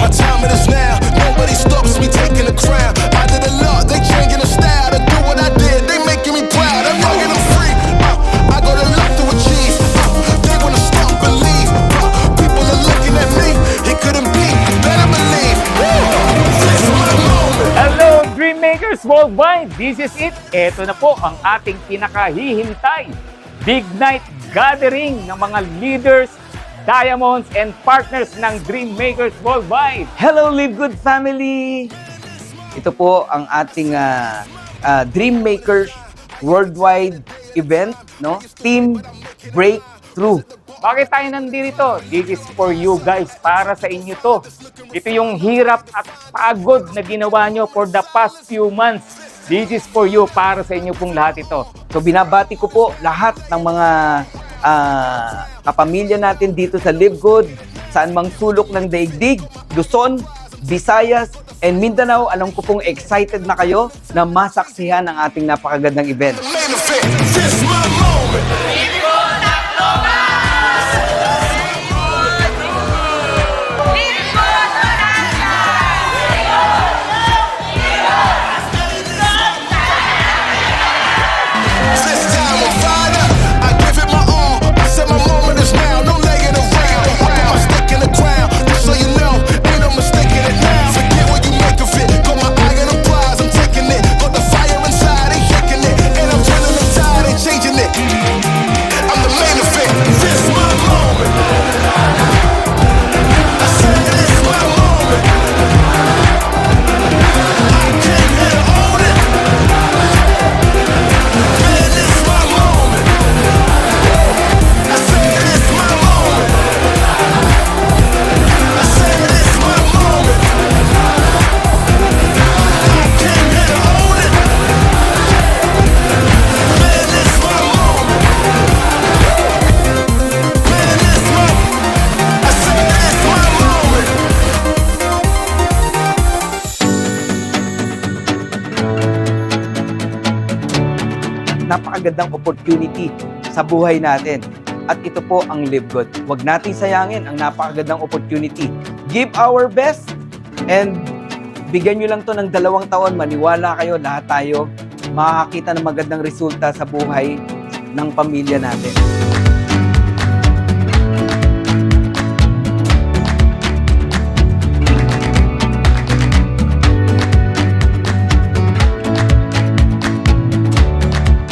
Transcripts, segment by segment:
My time it is now. Nobody stops me taking the crown. I did a lot, they changing the style to do what I did. They making me proud. I'm young and I'm free. I got a lot to achieve. They wanna stop and leave. People are looking at me. It couldn't be. Better believe. This is my moment. Hello, Dreammakers Worldwide! This is it. Ito na po ang ating pinakahihintay. Big night gathering ng mga leaders, diamonds, and partners ng Dreammakers Worldwide. Hello, Live Good family! Ito po ang ating Dreammakers Worldwide event, no? Team Breakthrough. Bakit tayo nandito? This is for you guys. Para sa inyo to. Ito yung hirap at pagod na ginawa nyo for the past few months. This is for you. Para sa inyo pong lahat ito. So binabati ko po lahat ng mga kapamilya natin dito sa Live Good, saan mang sulok ng daigdig, Luzon, Visayas, and Mindanao. Alam ko pong excited na kayo na masaksihan ang ating napakagandang event. Main event. This is my moment. This time I'm fired up. I give it my all. I said my moment is now. No laying around. Put my stick in the ground. Just so you know, ain't no mistaking it now. Forget what you make of it. Got my eye on the prize. I'm taking it. Got the fire inside. Ain't shaking it. And I'm turning the tide. Ain't changing it. I'm the main event. This is my moment. I said this is my moment. I came here to own it. Man, this is my moment. I said this is my moment. I said this is my moment. I came here to own it. Man, this is my moment. Man, this is my. I said this is my moment. Napakagandang opportunity sa buhay natin. At ito po ang Live Good. Huwag nating sayangin ang napakagandang opportunity. Give our best and bigyan nyo lang to ng 2 taon. Maniwala kayo, lahat tayo makakakita ng magandang resulta sa buhay ng pamilya natin.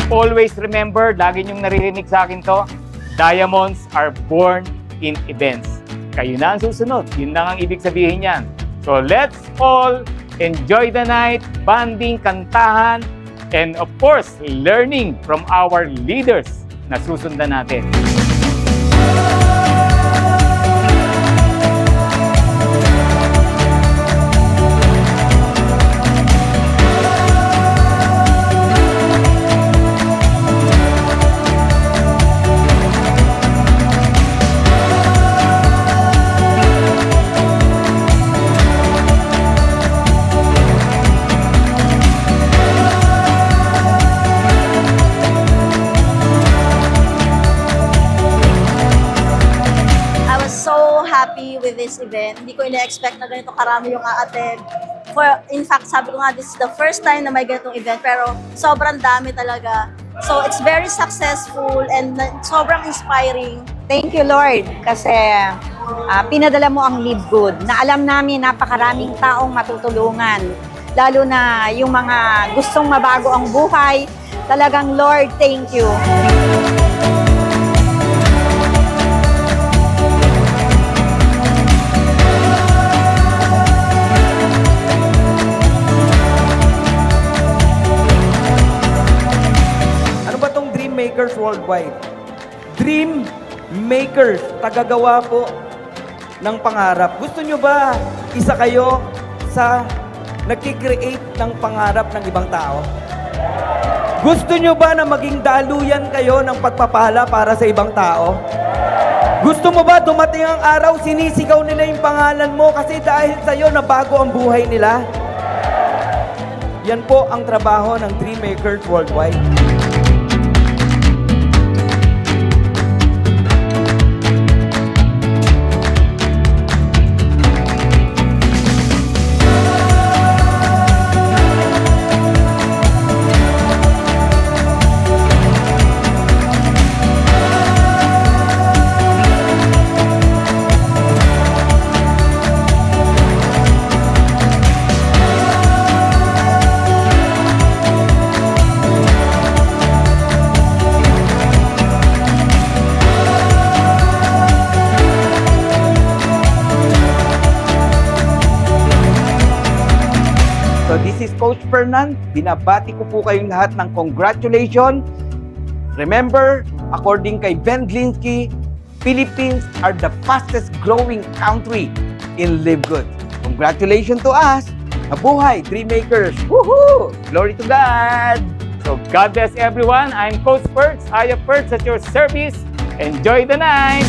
Always remember, lagi niyong naririnig sa akin to, diamonds are born in events. Kayo na ang susunod. Yun lang ang ibig sabihin niyan. So let's all enjoy the night, banding, kantahan, and of course, learning from our leaders na susundan natin. Happy with this event. Hindi ko ina-expect na ganito karami yung a-attend. In fact, sabi ko nga, this is the first time na may ganitong event, pero sobrang dami talaga. So, it's very successful and sobrang inspiring. Thank you, Lord, kasi pinadala mo ang Live Good na alam namin napakaraming taong matutulungan. Lalo na yung mga gustong mabago ang buhay. Talagang, Lord, thank you. Makers Worldwide. Dream Makers, tagagawa po ng pangarap. Gusto nyo ba isa kayo sa nagki-create ng pangarap ng ibang tao? Gusto nyo ba na maging daluyan kayo ng pagpapala para sa ibang tao? Gusto mo ba dumating ang araw, sinisigaw nila yung pangalan mo kasi dahil sa'yo nabago ang buhay nila? Yan po ang trabaho ng Dreammakers Worldwide. Coach Fernan. Binabati ko po kayong lahat ng congratulations. Remember, according kay Ben Glinsky, Philippines are the fastest growing country in Live Good. Congratulations to us! Mabuhay, Dreammakers! Woohoo! Glory to God! So God bless everyone. I'm Coach Perks. Aya Perks at your service. Enjoy the night!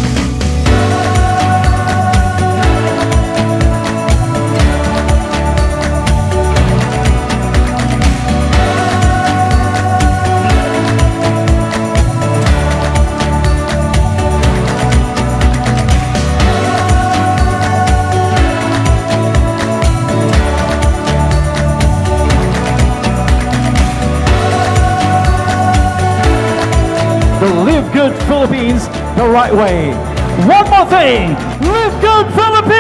The Live Good Philippines the right way. One more thing, Live Good Philippines!